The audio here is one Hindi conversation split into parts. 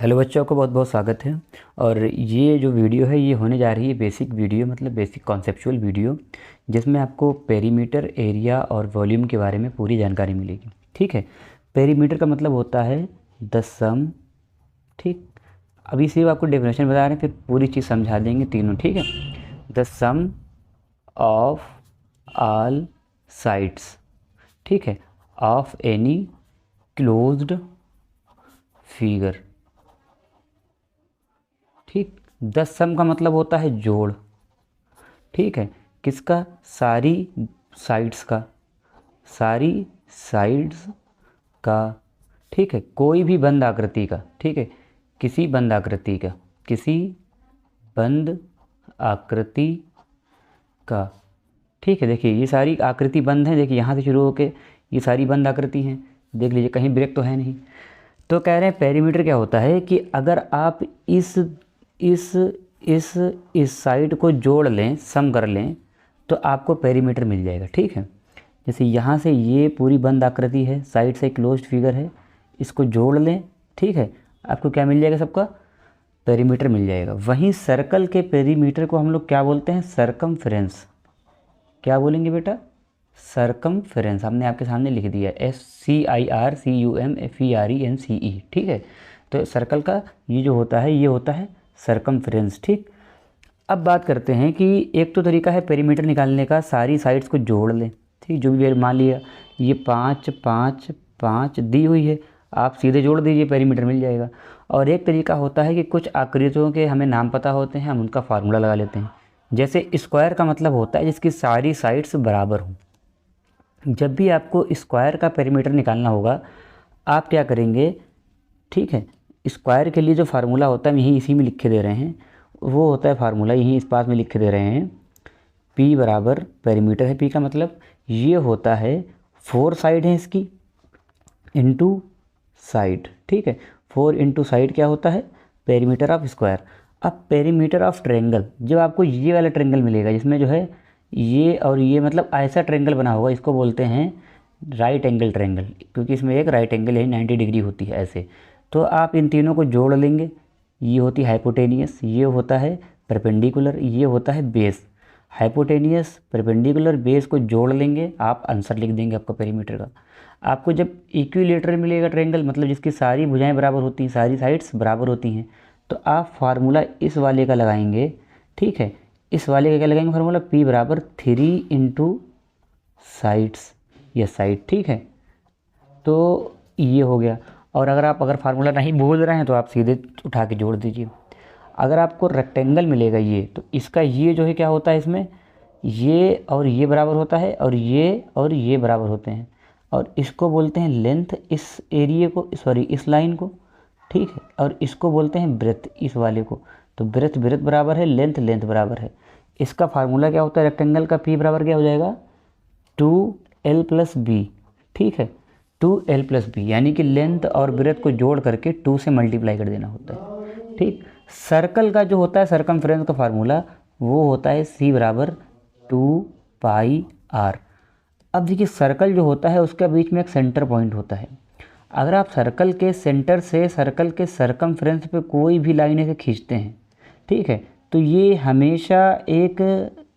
हेलो बच्चों को बहुत बहुत स्वागत है। और ये जो वीडियो है ये होने जा रही है बेसिक वीडियो, मतलब बेसिक कॉन्सेप्चुअल वीडियो, जिसमें आपको पेरीमीटर, एरिया और वॉल्यूम के बारे में पूरी जानकारी मिलेगी। ठीक है। पेरीमीटर का मतलब होता है द सम। ठीक। अभी सिर्फ आपको डेफिनेशन बता रहे हैं, फिर पूरी चीज़ समझा देंगे तीनों। ठीक है। The sum of all sides, ठीक है, ऑफ एनी क्लोज्ड फिगर। ठीक। द सम का मतलब होता है जोड़। ठीक है। किसका? सारी साइड्स का, सारी साइड्स का। ठीक है। कोई भी बंद आकृति का। ठीक है। किसी बंद आकृति का, किसी बंद आकृति का। ठीक है। देखिए ये सारी आकृति बंद है। देखिए यहाँ से शुरू होके ये सारी बंद आकृति हैं। देख लीजिए कहीं ब्रेक तो है नहीं। तो कह रहे हैं पेरीमीटर क्या होता है कि अगर आप इस इस इस साइड को जोड़ लें, सम कर लें, तो आपको पेरीमीटर मिल जाएगा। ठीक है। जैसे यहाँ से ये पूरी बंद आकृति है, साइड से क्लोज्ड फिगर है, इसको जोड़ लें। ठीक है। आपको क्या मिल जाएगा? सबका पेरीमीटर मिल जाएगा। वहीं सर्कल के पेरीमीटर को हम लोग क्या बोलते हैं? सरकमफ्रेंस। क्या बोलेंगे बेटा? सरकमफ्रेंस। हमने आपके सामने लिख दिया, SCIRCUMFERENCE। ठीक है। तो सर्कल का ये जो होता है, ये होता है सरकमफ्रेंस। ठीक। अब बात करते हैं कि एक तो तरीका है पेरीमीटर निकालने का, सारी साइड्स को जोड़ लें। ठीक। जो भी मान लिया ये 5 5 5 दी हुई है, आप सीधे जोड़ दीजिए, पेरीमीटर मिल जाएगा। और एक तरीका होता है कि कुछ आकृतियों के हमें नाम पता होते हैं, हम उनका फार्मूला लगा लेते हैं। जैसे स्क्वायर का मतलब होता है जिसकी सारी साइड्स बराबर हों। जब भी आपको स्क्वायर का पेरीमीटर निकालना होगा, आप क्या करेंगे? ठीक है। स्क्वायर के लिए जो फार्मूला होता है हम यहीं इसी में लिखे दे रहे हैं, वो होता है फार्मूला यहीं इस पास में लिखे दे रहे हैं। P बराबर पेरीमीटर है, P का मतलब ये होता है 4 साइड है इसकी इंटू साइड। ठीक है। 4 इंटू साइड क्या होता है? Perimeter of square. अब पेरीमीटर ऑफ ट्रेंगल, जब आपको ये वाला ट्रेंगल मिलेगा जिसमें जो है ये और ये, मतलब ऐसा ट्रेंगल बना होगा, इसको बोलते हैं राइट एंगल ट्रेंगल, क्योंकि इसमें एक राइट एंगल है, 90 डिग्री होती है ऐसे। तो आप इन तीनों को जोड़ लेंगे। ये होती है हाइपोटेनियस, ये होता है परपेंडिकुलर, ये होता है बेस। हाइपोटेनियस, परपेंडिकुलर, बेस को जोड़ लेंगे, आप आंसर लिख देंगे आपका पेरीमीटर का। आपको जब इक्विलेटरल मिलेगा ट्रेंगल, मतलब जिसकी सारी भुजाएं बराबर होती हैं, सारी साइड्स बराबर होती हैं, तो आप फार्मूला इस वाले का लगाएंगे। ठीक है। इस वाले का क्या लगाएंगे फार्मूला? P बराबर 3 इंटू साइड्स, ये साइड। ठीक है। तो ये हो गया। और अगर फार्मूला नहीं भूल रहे हैं तो आप सीधे उठा के जोड़ दीजिए। अगर आपको रेक्टेंगल मिलेगा ये, तो इसका ये जो है क्या होता है, इसमें ये और ये बराबर होता है, और ये बराबर होते हैं, और इसको बोलते हैं लेंथ, इस एरिया को, सॉरी इस लाइन को। ठीक है। और इसको बोलते हैं ब्रेथ, इस वाले को। तो ब्रेथ ब्रेथ बराबर है, लेंथ लेंथ बराबर है। इसका फार्मूला क्या होता है रेक्टेंगल का? P बराबर क्या हो जाएगा? 2L+B। ठीक है। 2L+B, यानी कि लेंथ और ब्रेथ को जोड़ करके 2 से मल्टीप्लाई कर देना होता है। ठीक। सर्कल का जो होता है सरकमफ्रेंस का फार्मूला, वो होता है C बराबर 2πr। अब देखिए सर्कल जो होता है उसके बीच में एक सेंटर पॉइंट होता है। अगर आप सर्कल के सेंटर से सर्कल के सरकमफ्रेंस पे कोई भी लाइन ऐसे खींचते हैं, ठीक है, तो ये हमेशा एक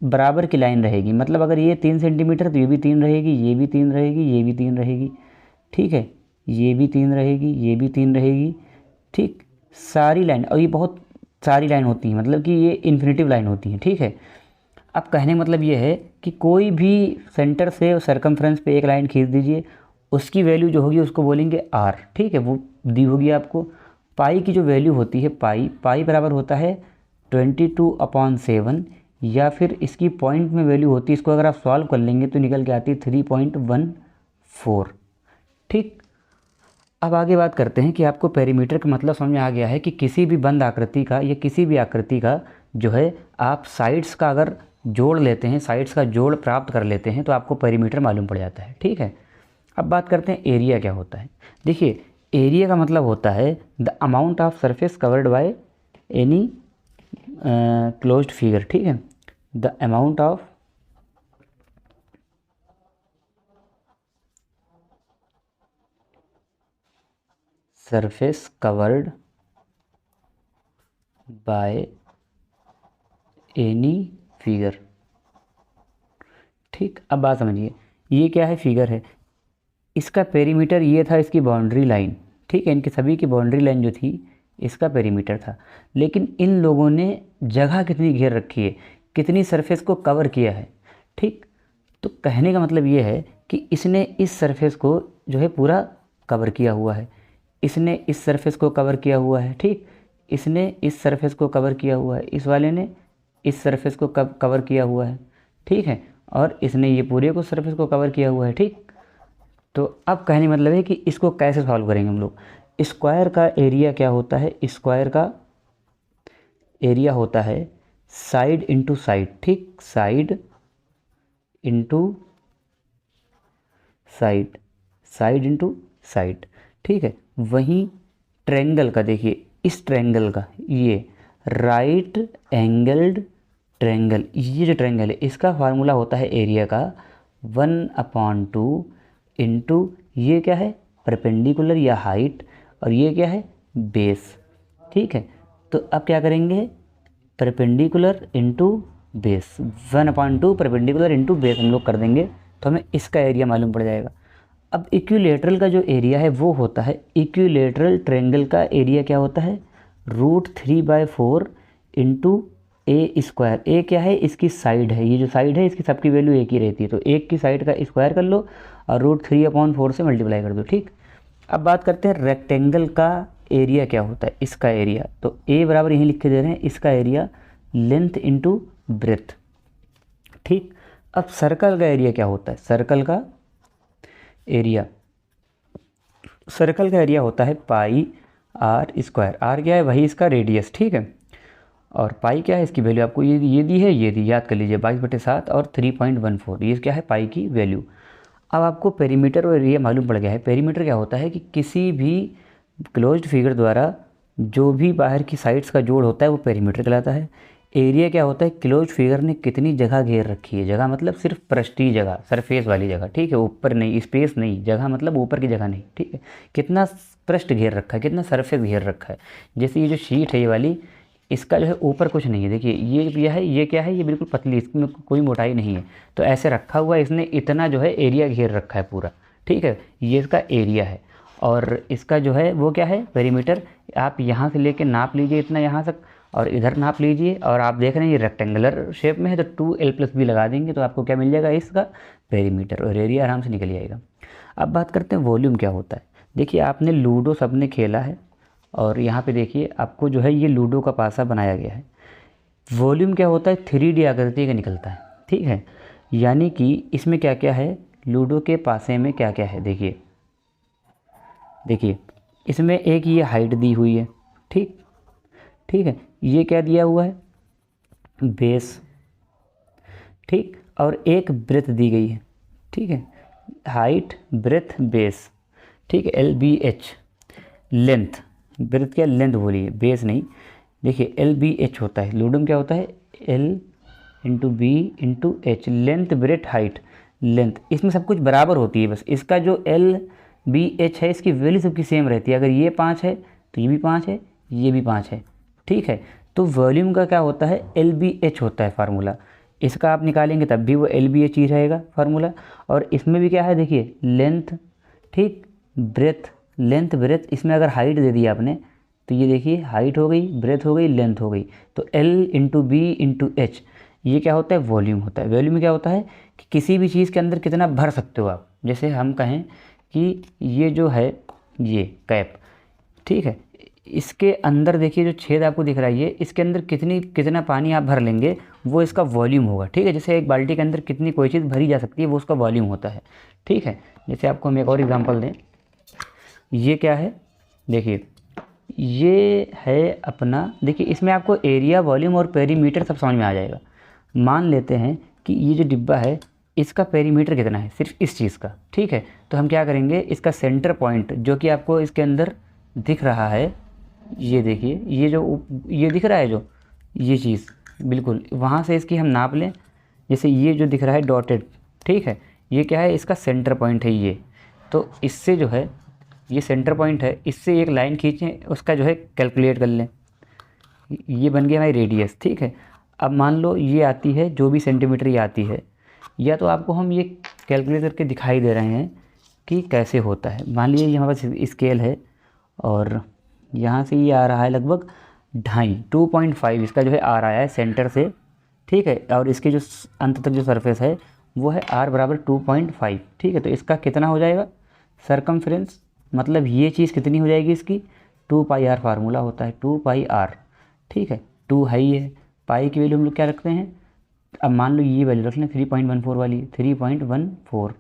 बराबर की लाइन रहेगी। मतलब अगर ये 3 सेंटीमीटर तो ये भी 3 रहेगी, ये भी 3 रहेगी, ये भी 3 रहेगी। ठीक है। ये भी 3 रहेगी, ये भी 3 रहेगी। ठीक। सारी लाइन, और ये बहुत सारी लाइन होती हैं, मतलब कि ये इन्फिनिटिव लाइन होती हैं। ठीक है। अब कहने का मतलब ये है कि कोई भी सेंटर से सरकमफ्रेंस पे एक लाइन खींच दीजिए, उसकी वैल्यू जो होगी उसको बोलेंगे r। ठीक है। वो दी होगी आपको। पाई की जो वैल्यू होती है, पाई बराबर होता है 22/7, या फिर इसकी पॉइंट में वैल्यू होती है, इसको अगर आप सॉल्व कर लेंगे तो निकल के आती है 3.14। ठीक। अब आगे बात करते हैं कि आपको पेरीमीटर का मतलब समझ में आ गया है कि किसी भी बंद आकृति का या किसी भी आकृति का जो है, आप साइड्स का अगर जोड़ लेते हैं, साइड्स का जोड़ प्राप्त कर लेते हैं, तो आपको पेरीमीटर मालूम पड़ जाता है। ठीक है। अब बात करते हैं एरिया क्या होता है। देखिए एरिया का मतलब होता है the amount of surface covered by any closed figure. ठीक है। The amount of surface covered by any figure. ठीक, अब बात समझिए, ये क्या है, फिगर है, इसका पेरीमीटर ये था, इसकी बाउंड्री लाइन, ठीक है, इनके सभी की बाउंड्री लाइन जो थी इसका पेरीमीटर था। लेकिन इन लोगों ने जगह कितनी घेर रखी है, कितनी सरफेस को कवर किया है। ठीक, तो कहने का मतलब ये है कि इसने इस सरफेस को जो है पूरा कवर किया हुआ है, इसने इस सरफेस को कवर किया हुआ है। ठीक, इसने इस सरफेस को कवर किया हुआ है, इस वाले ने इस सरफेस को कवर किया हुआ है। ठीक है, और इसने ये पूरे को सरफेस को कवर किया हुआ है। ठीक, तो अब कहने का मतलब है कि इसको कैसे सॉल्व करेंगे हम लोग। स्क्वायर का एरिया क्या होता है, स्क्वायर का एरिया होता है साइड इंटू साइड। ठीक, side into side, side into side. ठीक है, वहीं ट्रायंगल का देखिए, इस ट्रायंगल का ये राइट एंगल्ड ट्रायंगल, ये जो ट्रायंगल है इसका फार्मूला होता है एरिया का 1/2 इंटू ये क्या है, परपेंडिकुलर या हाइट, और ये क्या है, बेस। ठीक है, तो अब क्या करेंगे, perpendicular into base, 1/2 perpendicular into base हम लोग कर देंगे तो हमें इसका एरिया मालूम पड़ जाएगा। अब इक्विलेटरल का जो एरिया है वो होता है, इक्विलेटरल ट्रायंगल का एरिया क्या होता है, √3/4 इंटू ए स्क्वायर। ए क्या है, इसकी साइड है, ये जो साइड है इसकी सबकी वैल्यू एक ही रहती है, तो एक की साइड का स्क्वायर कर लो और √3/4 से मल्टीप्लाई कर दो। ठीक, अब बात करते हैं रेक्टेंगल का एरिया क्या होता है, इसका एरिया, तो ए बराबर यहीं लिख के दे रहे हैं, इसका एरिया लेंथ इंटू ब्रेथ। ठीक, अब सर्कल का एरिया क्या होता है, सर्कल का एरिया, सर्कल का एरिया होता है πr²। आर क्या है, वही इसका रेडियस। ठीक है, और पाई क्या है, इसकी वैल्यू आपको ये दी है, ये दी, याद कर लीजिए 22/7 और 3.14, ये क्या है पाई की वैल्यू। अब आपको पेरीमीटर और एरिया मालूम पड़ गया है। पेरीमीटर क्या होता है कि किसी भी क्लोज्ड फिगर द्वारा जो भी बाहर की साइड्स का जोड़ होता है वो पेरीमीटर कहलाता है। एरिया क्या होता है, क्लोज्ड फिगर ने कितनी जगह घेर रखी है, जगह मतलब सिर्फ पृष्ठीय जगह, सरफेस वाली जगह। ठीक है, ऊपर नहीं, स्पेस नहीं, जगह मतलब ऊपर की जगह नहीं। ठीक है, कितना पृष्ठ घेर रखा है, कितना सरफेस घेर रखा है। जैसे ये जो शीट है ये वाली, इसका जो है ऊपर कुछ नहीं है, देखिए ये है, ये क्या है, ये बिल्कुल पतली, इसमें कोई मोटाई नहीं है, तो ऐसे रखा हुआ है, इसने इतना जो है एरिया घेर रखा है पूरा। ठीक है, ये इसका एरिया है, और इसका जो है वो क्या है, पेरीमीटर। आप यहाँ से लेके नाप लीजिए इतना यहाँ तक, और इधर नाप लीजिए, और आप देख रहे हैं ये रेक्टेंगुलर शेप में है तो 2l+b लगा देंगे तो आपको क्या मिल जाएगा, इसका पेरीमीटर, और एरिया आराम से निकल जाएगा। अब बात करते हैं वॉल्यूम क्या होता है। देखिए आपने लूडो सबने खेला है, और यहाँ पे देखिए आपको जो है ये लूडो का पासा बनाया गया है। वॉल्यूम क्या होता है, 3D आकृति का निकलता है। ठीक है, यानी कि इसमें क्या क्या है, लूडो के पासे में क्या क्या है, देखिए देखिए इसमें एक ये हाइट दी हुई है। ठीक, ठीक है, ये क्या दिया हुआ है, बेस। ठीक, और एक ब्रेथ दी गई है। ठीक है, हाइट ब्रेथ बेस। ठीक है, LBH लेंथ, ब्रेथ क्या, लेंथ बोलिए, बेस नहीं। देखिए LBH होता है, लूडो में क्या होता है, L/B/H, length breadth height. Length, इसमें सब कुछ बराबर होती है, बस इसका जो LBH है इसकी वैल्यू सबकी सेम रहती है। अगर ये 5 है तो ये भी 5 है, ये भी 5 है। ठीक है, तो वॉल्यूम का क्या होता है, LBH होता है फार्मूला। इसका आप निकालेंगे तब भी वो LBH ही रहेगा फार्मूला। और इसमें भी क्या है, देखिए लेंथ, ठीक, ब्रेथ, लेंथ ब्रेथ, इसमें अगर हाइट दे दी आपने तो ये देखिए हाइट हो गई, ब्रेथ हो गई, लेंथ हो गई, तो L/B/H ये क्या होता है, वॉल्यूम होता है। वॉल्यूम में क्या होता है कि किसी भी चीज़ के अंदर कितना भर सकते हो आप। जैसे हम कहें कि ये जो है ये कैप, ठीक है, इसके अंदर देखिए जो छेद आपको दिख रहा है, ये इसके अंदर कितना पानी आप भर लेंगे वो इसका वॉल्यूम होगा। ठीक है, जैसे एक बाल्टी के अंदर कितनी कोई चीज़ भरी जा सकती है वो उसका वॉल्यूम होता है। ठीक है, जैसे आपको हम एक और एग्जांपल दें, ये क्या है, देखिए ये है अपना, देखिए इसमें आपको एरिया, वॉल्यूम और पेरीमीटर सब समझ में आ जाएगा। मान लेते हैं कि ये जो डिब्बा है इसका पेरीमीटर कितना है, सिर्फ इस चीज़ का। ठीक है, तो हम क्या करेंगे, इसका सेंटर पॉइंट जो कि आपको इसके अंदर दिख रहा है, ये देखिए ये जो ये दिख रहा है, जो ये चीज़ बिल्कुल वहाँ से इसकी हम नाप लें। जैसे ये जो दिख रहा है डॉटेड, ठीक है, ये क्या है, इसका सेंटर पॉइंट है ये। तो इससे जो है ये सेंटर पॉइंट है, इससे एक लाइन खींचें, उसका जो है कैलकुलेट कर लें। ये बन गया हमारी रेडियस, ठीक है। अब मान लो ये आती है जो भी सेंटीमीटर ये आती है, या तो आपको हम ये कैलकुलेट करके दिखाई दे रहे हैं कि कैसे होता है। मान लीजिए ये हमारे पास स्केल है और यहाँ से ये आ रहा है लगभग 2.5 इसका जो है आ रहा है सेंटर से, ठीक है। और इसके जो अंत तक जो सरफेस है वो है r बराबर 2.5, ठीक है। तो इसका कितना हो जाएगा सरकमफ्रेंस, मतलब ये चीज़ कितनी हो जाएगी इसकी 2πr फार्मूला होता है 2πr, ठीक है। 2 है ही है, पाई की वैल्यू हम लोग क्या रखते हैं, अब मान लो ये वैल्यू रख लें 3.14 वाली, 3.14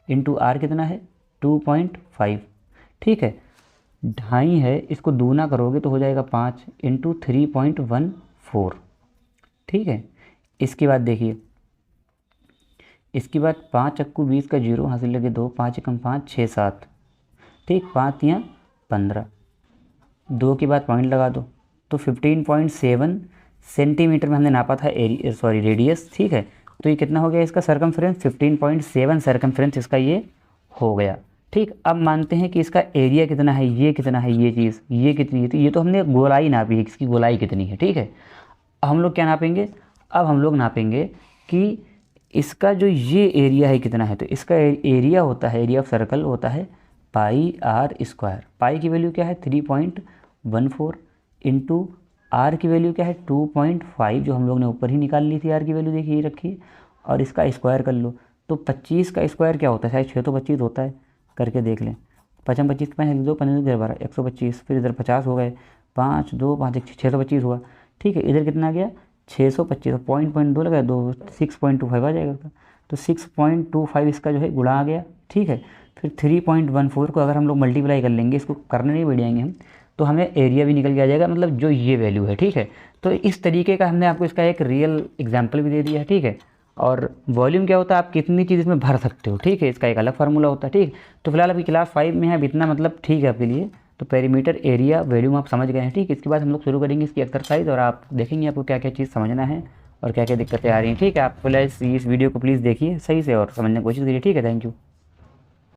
इंटू आर कितना है 2.5, ठीक है। 2.5 है, इसको दूना करोगे तो हो जाएगा 5 इंटू 3.14, ठीक है। इसके बाद देखिए, इसके बाद 5 चक्कू 20 का 0 हासिल लगे 2, 5 एकम 5 6 7, ठीक, 5 या 15, 2 के बाद पॉइंट लगा दो तो 15.7 सेंटीमीटर में हमने नापा था रेडियस, ठीक है। तो ये कितना हो गया इसका सरकमफ्रेंस 15.7 सरकमफ्रेंस इसका ये हो गया, ठीक। अब मानते हैं कि इसका एरिया कितना है, ये कितना है, ये चीज़ ये कितनी है, तो ये तो हमने गोलाई नापी है, इसकी गोलाई कितनी है, ठीक है। अब हम लोग क्या नापेंगे, अब हम लोग नापेंगे कि इसका जो ये एरिया है कितना है, तो इसका एरिया होता है, एरिया ऑफ सर्कल होता है पाई आर स्क्वायर। पाई की वैल्यू क्या है 3.14 इंटू आर की वैल्यू क्या है 2.5, जो हम लोग ने ऊपर ही निकाल ली थी आर की वैल्यू, देखिए ये रखिए, और इसका स्क्वायर कर लो तो 25 का स्क्वायर क्या होता है, शायद 625 होता है, करके देख लें। 5 25 5 2 15 12 125, फिर इधर 50 हो गए, 5 2 5 1 625 हुआ, ठीक है। इधर कितना आ गया 625, पॉइंट 2 लगाया 2 6.25 आ जाएगा, तो 6.25 इसका जो है गुणा आ गया, ठीक है। फिर 3.14 को अगर हम लोग मल्टीप्लाई कर लेंगे, इसको करने नहीं बैठ जाएंगे हम, तो हमें एरिया भी निकल के आ जाएगा, मतलब जो ये वैल्यू है, ठीक है। तो इस तरीके का हमने आपको इसका एक रियल एग्जाम्पल भी दे दिया है, ठीक है। और वॉल्यूम क्या होता है, आप कितनी चीज़ इसमें भर सकते हो, ठीक है, इसका एक अलग फार्मूला होता है, ठीक। तो फिलहाल अभी क्लास 5 में है, अब इतना मतलब ठीक है आपके लिए। तो पेरीमीटर, एरिया, वॉल्यूम आप समझ गए हैं, ठीक। इसके बाद हम लोग शुरू करेंगे इसकी एक्सरसाइज, और आप देखेंगे आपको क्या क्या चीज़ समझना है और क्या क्या दिक्कतें आ रही हैं, ठीक है। आप प्लीज़ इस वीडियो को प्लीज़ देखिए सही से और समझने की कोशिश करिए, ठीक है। Thank you.